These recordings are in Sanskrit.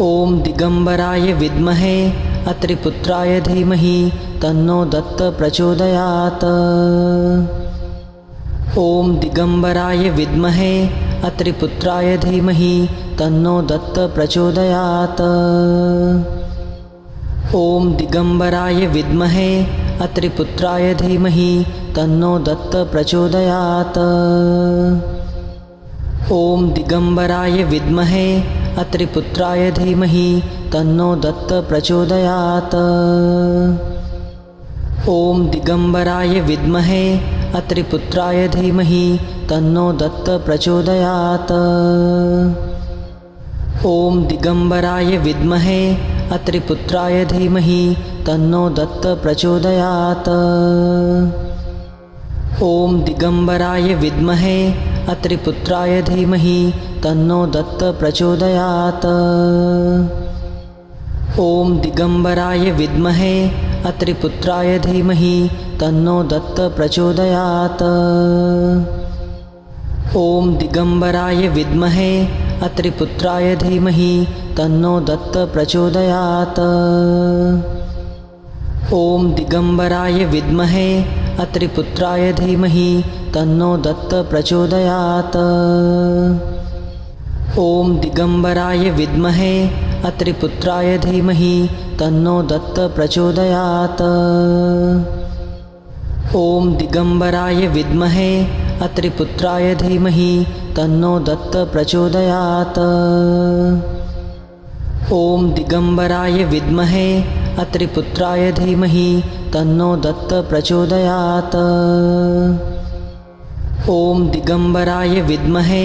ॐ दिगम्बराय विद्महे अत्रिपुत्राय धीमहि तन्नो दत्त प्रचोदयात्। ॐ दिगम्बराय विद्महे अत्रिपुत्राय धीमहि तन्नो दत्त प्रचोदयात्। ॐ दिगम्बराय विद्महे अत्रिपुत्राय धीमहि तन्नो दत्त प्रचोदयात्। ॐ दिगम्बराय विद्महे अत्रिपुत्राय धीमहि तन्नो दत्त प्रचोदयात्। ॐ दिगम्बराय विद्महे अत्रिपुत्राय धीमहि तन्नो दत्त प्रचोदयात्। ॐ दिगम्बराय विद्महे अत्रिपुत्राय धीमहि तन्नो दत्त प्रचोदयात्। ॐ दिगम्बराय विद्महे अत्रिपुत्राय धीमहि तन्नो दत्त प्रचोदयात्। ॐ दिगम्बराय विद्महे अत्रिपुत्राय धीमहि तन्नो दत्त प्रचोदयात्। ॐ दिगम्बराय विद्महे अत्रिपुत्राय धीमहि तन्नो दत्त प्रचोदयात्। ॐ दिगम्बराय विद्महे अत्रिपुत्राय धीमहि तन्नो दत्त प्रचोदयात्। ॐ दिगम्बराय विद्महे अत्रिपुत्राय धीमहि तन्नो दत्त प्रचोदयात्। ॐ दिगम्बराय विद्महे अत्रिपुत्राय धीमहि तन्नो दत्त प्रचोदयात्। ॐ दिगम्बराय विद्महे अत्रिपुत्राय धीमहि तन्नो दत्त प्रचोदयात्। ॐ दिगम्बराय विद्महे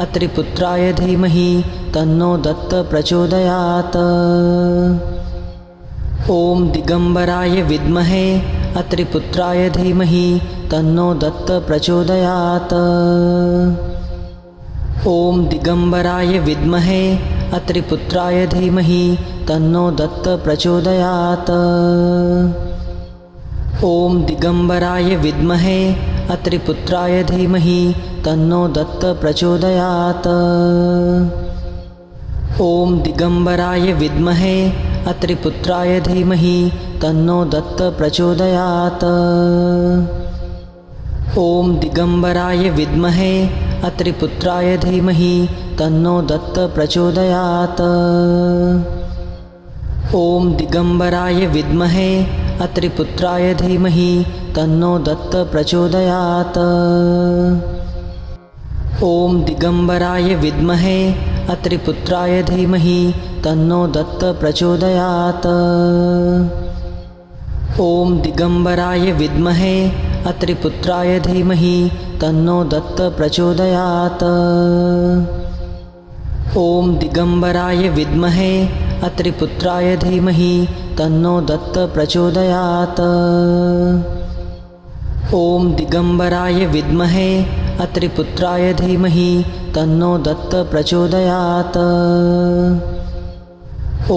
अत्रिपुत्राय धीमहि तन्नो दत्त प्रचोदयात्। ॐ दिगम्बराय विद्महे अत्रिपुत्राय धीमहि तन्नो दत्त प्रचोदयात्। ॐ दिगम्बराय विद्महे अत्रिपुत्राय धीमहि तन्नो दत्त प्रचोदयात्। ॐ दिगम्बराय विद्महे अत्रिपुत्राय धीमहि तन्नो दत्त प्रचोदयात्। ॐ दिगम्बराय विद्महे अत्रिपुत्राय धीमहि तन्नो दत्त प्रचोदयात्। ॐ दिगम्बराय विद्महे अत्रिपुत्राय धीमहि तन्नो दत्त प्रचोदयात्। ॐ दिगम्बराय विद्महे अत्रिपुत्राय धीमहि तन्नो दत्त प्रचोदयात्। ॐ दिगम्बराय विद्महे अत्रिपुत्राय धीमहि तन्नो दत्त प्रचोदयात्। ॐ दिगम्बराय विद्महे अत्रिपुत्राय धीमहि तन्नो दत्त प्रचोदयात्। ॐ दिगम्बराय विद्महे अत्रिपुत्राय धीमहि तन्नो दत्त प्रचोदयात्। ॐ दिगम्बराय विद्महे अत्रिपुत्राय धीमहि तन्नो दत्त प्रचोदयात्।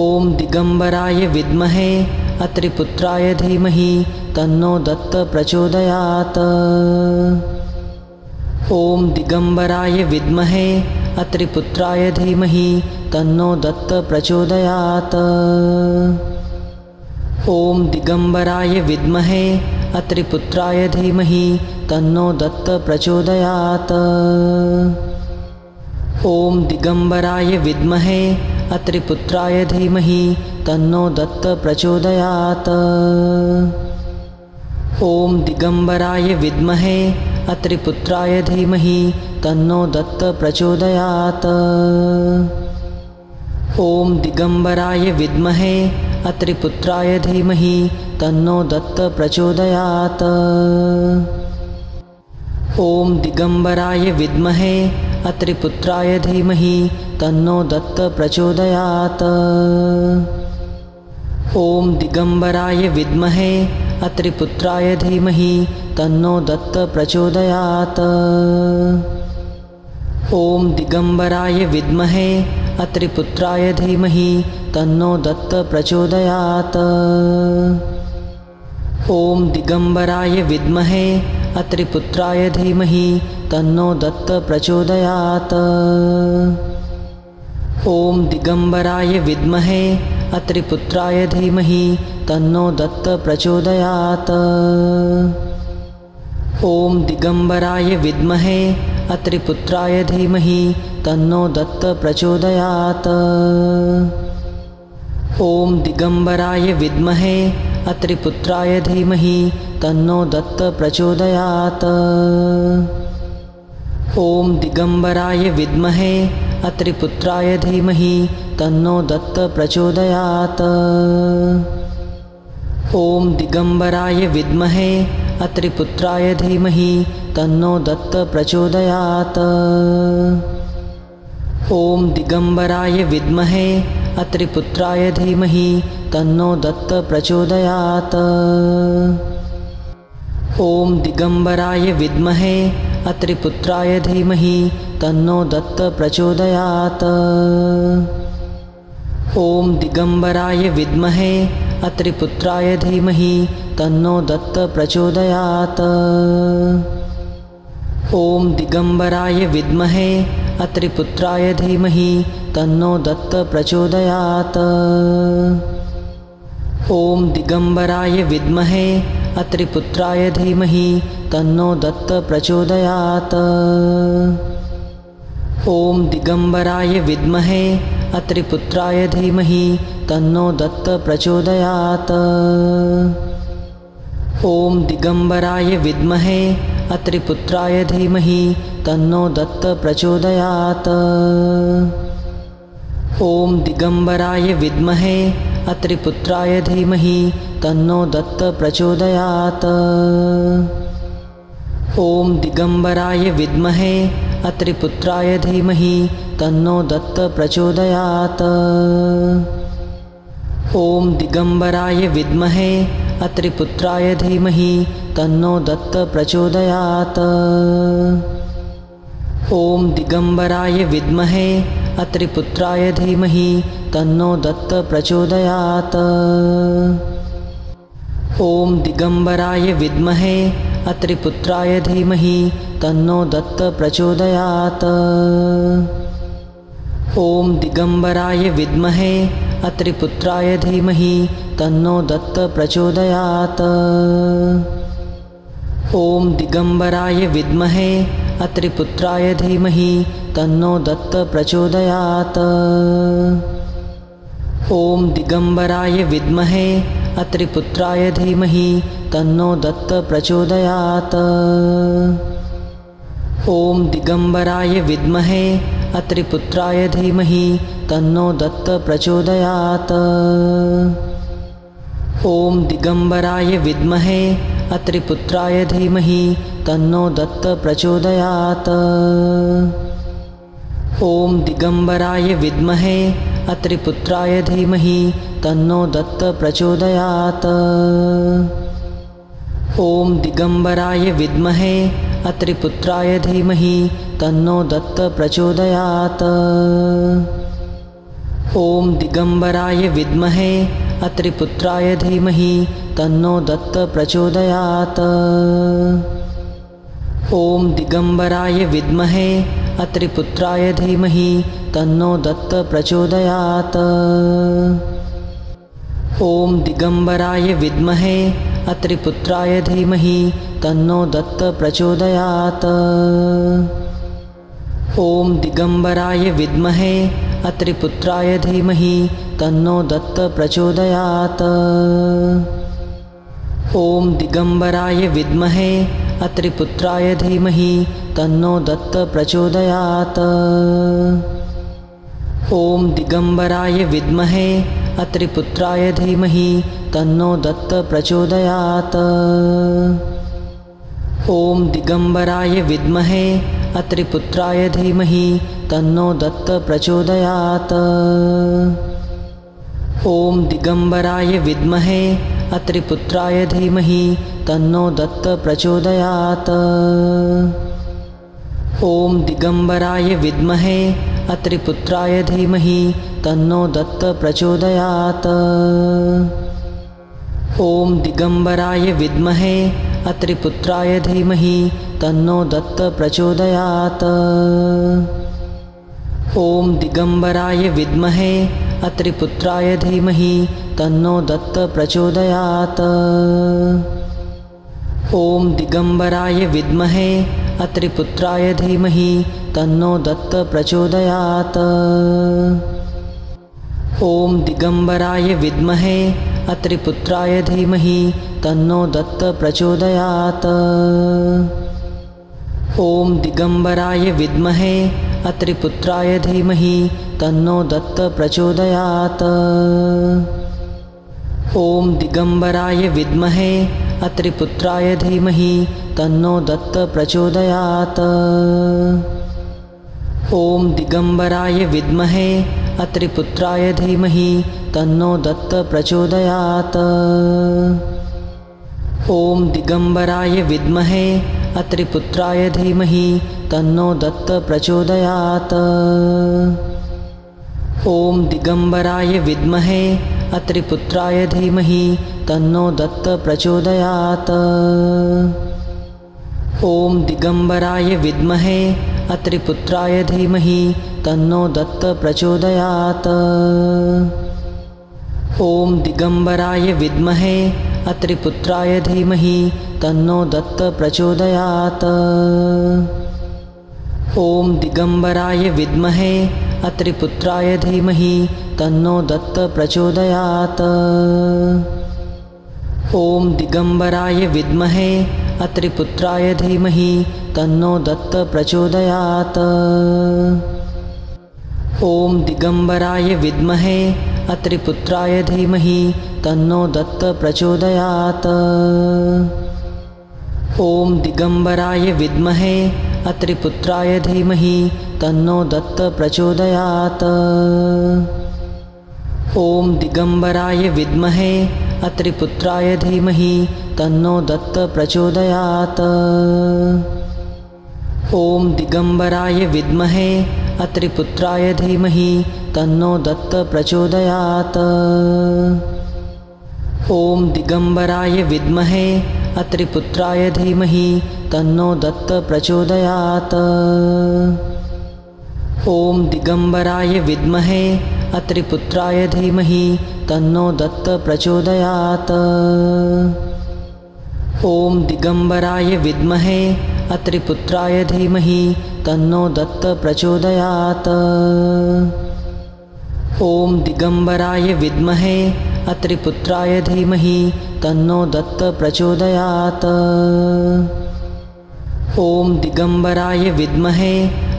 ॐ दिगम्बराय विद्महे अत्रिपुत्राय धीमहि तन्नो दत्त प्रचोदयात्। ॐ दिगम्बराय विद्महे अत्रिपुत्राय धीमहि तन्नो दत्त प्रचोदयात्। ॐ दिगम्बराय विद्महे अत्रिपुत्राय धीमहि तन्नो दत्त प्रचोदयात्। ॐ दिगम्बराय विद्महे अत्रिपुत्राय धीमहि तन्नो दत्त प्रचोदयात्। ॐ दिगम्बराय विद्महे अत्रिपुत्राय धीमहि तन्नो दत्त प्रचोदयात्। ॐ दिगम्बराय विद्महे अत्रिपुत्राय धीमहि तन्नो दत्त प्रचोदयात्। ॐ दिगम्बराय विद्महे अत्रिपुत्राय धीमहि तन्नो दत्त प्रचोदयात्। ॐ दिगम्बराय विद्महे अत्रिपुत्राय धीमहि तन्नो दत्त प्रचोदयात्। ॐ दिगम्बराय विद्महे अत्रिपुत्राय धीमहि तन्नो दत्त प्रचोदयात्। ॐ दिगम्बराय विद्महे अत्रिपुत्राय धीमहि तन्नो दत्त प्रचोदयात्। ॐ दिगम्बराय विद्महे अत्रिपुत्राय धीमहि तन्नो दत्त प्रचोदयात्। ॐ दिगम्बराय विद्महे अत्रिपुत्राय धीमहि तन्नो दत्त प्रचोदयात्। ॐ दिगम्बराय विद्महे अत्रिपुत्राय धीमहि तन्नो दत्त प्रचोदयात्। ॐ दिगम्बराय विद्महे अत्रिपुत्राय धीमहि तन्नो दत्त प्रचोदयात्। ॐ दिगम्बराय विद्महे अत्रिपुत्राय धीमहि तन्नो दत्त प्रचोदयात्। ॐ दिगम्बराय विद्महे अत्रिपुत्राय धीमहि तन्नो दत्त प्रचोदयात्। ॐ दिगम्बराय विद्महे अत्रिपुत्राय धीमहि तन्नो दत्त प्रचोदयात्। ॐ दिगम्बराय विद्महे अत्रिपुत्राय धीमहि तन्नो दत्त प्रचोदयात्। ॐ दिगम्बराय विद्महे अत्रिपुत्राय धीमहि तन्नो दत्त प्रचोदयात्। ॐ दिगम्बराय विद्महे अत्रिपुत्राय धीमहि तन्नो दत्त प्रचोदयात्। ॐ दिगम्बराय विद्महे अत्रिपुत्राय धीमहि तन्नो दत्त प्रचोदयात्। ॐ दिगम्बराय विद्महे अत्रिपुत्राय धीमहि तन्नो दत्त प्रचोदयात्। ॐ दिगम्बराय विद्महे अत्रिपुत्राय धीमहि तन्नो दत्त प्रचोदयात्। ॐ दिगम्बराय विद्महे अत्रिपुत्राय धीमहि तन्नो दत्त प्रचोदयात्। ॐ दिगम्बराय विद्महे अत्रिपुत्राय धीमहि तन्नो दत्त प्रचोदयात्। ॐ दिगम्बराय विद्महे अत्रिपुत्राय धीमहि तन्नो दत्त प्रचोदयात्। ॐ दिगम्बराय विद्महे अत्रिपुत्राय धीमहि तन्नो दत्त प्रचोदयात्। ॐ दिगम्बराय विद्महे अत्रिपुत्राय धीमहि तन्नो दत्त प्रचोदयात्। ॐ दिगम्बराय विद्महे अत्रिपुत्राय धीमहि तन्नो दत्त प्रचोदयात्। ॐ दिगम्बराय विद्महे अत्रिपुत्राय धीमहि तन्नो दत्त प्रचोदयात्। ॐ दिगम्बराय विद्महे अत्रिपुत्राय धीमहि तन्नो दत्त प्रचोदयात्। ॐ दिगम्बराय विद्महे अत्रिपुत्राय धीमहि तन्नो दत्त प्रचोदयात्। ॐ दिगम्बराय विद्महे अत्रिपुत्राय धीमहि तन्नो दत्त प्रचोदयात्। ॐ दिगम्बराय विद्महे अत्रिपुत्राय धीमहि तन्नो दत्त प्रचोदयात्। ॐ दिगम्बराय विद्महे अत्रिपुत्राय धीमहि तन्नो दत्त प्रचोदयात्। ॐ दिगम्बराय विद्महे अत्रिपुत्राय धीमहि तन्नो दत्त प्रचोदयात्। ॐ दिगम्बराय विद्महे अत्रिपुत्राय धीमहि तन्नो दत्त प्रचोदयात्। ॐ दिगम्बराय विद्महे अत्रिपुत्राय धीमहि तन्नो दत्त प्रचोदयात्। ॐ दिगम्बराय विद्महे अत्रिपुत्राय धीमहि तन्नो दत्त प्रचोदयात्। ॐ दिगम्बराय विद्महे अत्रिपुत्राय धीमहि तन्नो दत्त प्रचोदयात्। ॐ दिगम्बराय विद्महे अत्रिपुत्राय धीमहि तन्नो दत्त प्रचोदयात्। ॐ दिगम्बराय विद्महे अत्रिपुत्राय धीमहि तन्नो दत्त प्रचोदयात्। ॐ दिगम्बराय विद्महे अत्रिपुत्राय धीमहि तन्नो दत्त प्रचोदयात्। ॐ दिगम्बराय विद्महे अत्रिपुत्राय धीमहि तन्नो दत्त प्रचोदयात्। ॐ दिगम्बराय विद्महे अत्रिपुत्राय धीमहि तन्नो दत्त प्रचोदयात्। ॐ दिगम्बराय विद्महे अत्रिपुत्राय धीमहि तन्नो दत्त प्रचोदयात्। ॐ दिगम्बराय विद्महे अत्रिपुत्राय धीमहि तन्नो दत्त प्रचोदयात्। ॐ दिगम्बराय विद्महे अत्रिपुत्राय धीमहि तन्नो दत्त प्रचोदयात्। ॐ दिगम्बराय विद्महे अत्रिपुत्राय धीमहि तन्नो दत्त प्रचोदयात्। ॐ दिगम्बराय विद्महे अत्रिपुत्राय धीमहि तन्नो दत्त प्रचोदयात्। ॐ दिगम्बराय विद्महे अत्रिपुत्राय धीमहि तन्नो दत्त प्रचोदयात्। ॐ दिगम्बराय विद्महे अत्रिपुत्राय धीमहि तन्नो दत्त प्रचोदयात्। ॐ दिगम्बराय विद्महे अत्रिपुत्राय धीमहि तन्नो दत्त प्रचोदयात्। ॐ दिगम्बराय विद्महे अत्रिपुत्राय धीमहि तन्नो दत्त प्रचोदयात्। ॐ दिगम्बराय विद्महे अत्रिपुत्राय धीमहि तन्नो दत्त प्रचोदयात्। ॐ दिगम्बराय विद्महे अत्रिपुत्राय धीमहि तन्नो दत्त प्रचोदयात्। ॐ दिगम्बराय विद्महे अत्रिपुत्राय धीमहि तन्नो दत्त प्रचोदयात्। ॐ दिगम्बराय विद्महे अत्रिपुत्राय धीमहि तन्नो दत्त प्रचोदयात्। ॐ दिगम्बराय विद्महे अत्रिपुत्राय धीमहि तन्नो दत्त प्रचोदयात्। ॐ दिगम्बराय विद्महे अत्रिपुत्राय धीमहि तन्नो दत्त प्रचोदयात्। ॐ दिगम्बराय विद्महे अत्रिपुत्राय धीमहि तन्नो दत्त प्रचोदयात्। ॐ दिगम्बराय विद्महे अत्रिपुत्राय धीमहि तन्नो दत्त प्रचोदयात्। ॐ दिगम्बराय विद्महे अत्रिपुत्राय धीमहि तन्नो दत्त प्रचोदयात्। ॐ दिगम्बराय विद्महे अत्रिपुत्राय धीमहि तन्नो दत्त प्रचोदयात्। ॐ दिगम्बराय विद्महे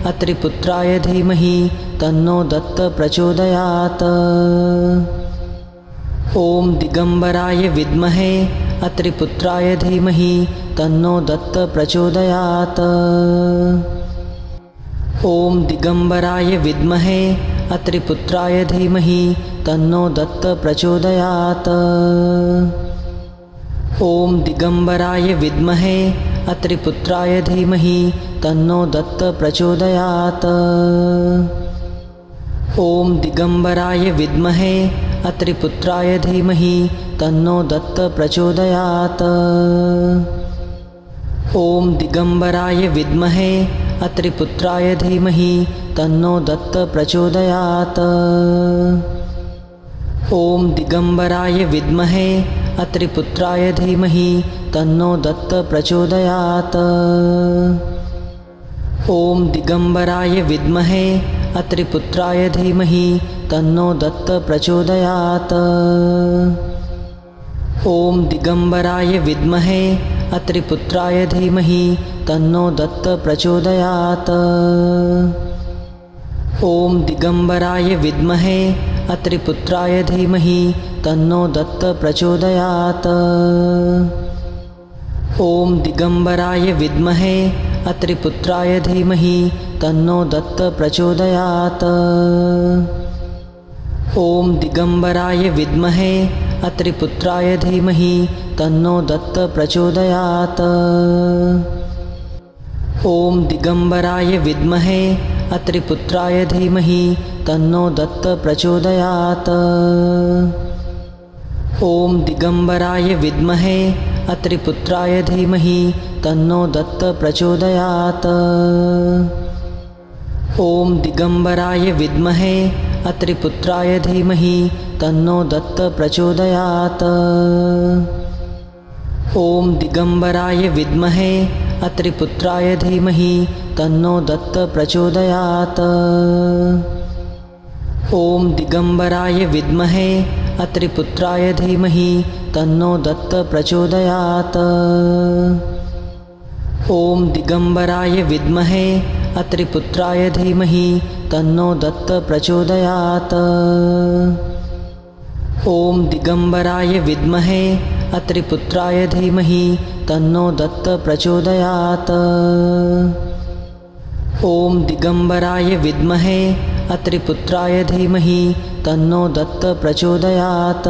अत्रिपुत्राय धीमहि तन्नो दत्त प्रचोदयात्। ॐ दिगम्बराय विद्महे अत्रिपुत्राय धीमहि तन्नो दत्त प्रचोदयात्। ॐ दिगम्बराय विद्महे अत्रिपुत्राय धीमहि तन्नो दत्त प्रचोदयात्। ॐ दिगम्बराय विद्महे अत्रिपुत्राय धीमहि तन्नो दत्त प्रचोदयात्। ॐ दिगम्बराय विद्महे अत्रिपुत्राय धीमहि तन्नो दत्त प्रचोदयात्। ॐ दिगम्बराय विद्महे अत्रिपुत्राय धीमहि तन्नो दत्त प्रचोदयात्। ॐ दिगम्बराय विद्महे अत्रिपुत्राय धीमहि तन्नो दत्त प्रचोदयात्। ॐ दिगम्बराय विद्महे अत्रिपुत्राय धीमहि तन्नो दत्त प्रचोदयात्। ॐ दिगम्बराय विद्महे अत्रिपुत्राय धीमहि तन्नो दत्त प्रचोदयात्। ॐ दिगम्बराय विद्महे अत्रिपुत्राय धीमहि तन्नो दत्त प्रचोदयात्। ॐ दिगम्बराय विद्महे अत्रिपुत्राय धीमहि तन्नो दत्त प्रचोदयात्। ॐ दिगम्बराय विद्महे अत्रिपुत्राय धीमहि तन्नो दत्त प्रचोदयात्। ॐ दिगम्बराय विद्महे अत्रिपुत्राय धीमहि तन्नो दत्त प्रचोदयात्। ॐ दिगम्बराय विद्महे अत्रिपुत्राय धीमहि तन्नो दत्त प्रचोदयात्। ॐ दिगम्बराय विद्महे अत्रिपुत्राय धीमहि तन्नो दत्त प्रचोदयात्। ॐ दिगम्बराय विद्महे अत्रिपुत्राय धीमहि तन्नो दत्त प्रचोदयात्। ॐ दिगम्बराय विद्महे अत्रिपुत्राय धीमहि तन्नो दत्त प्रचोदयात्। ॐ दिगम्बराय विद्महे अत्रिपुत्राय धीमहि तन्नो दत्त प्रचोदयात्। ॐ दिगम्बराय विद्महे अत्रिपुत्राय धीमहि तन्नो दत्त प्रचोदयात्। ॐ दिगम्बराय विद्महे अत्रिपुत्राय धीमहि तन्नो दत्त प्रचोदयात्।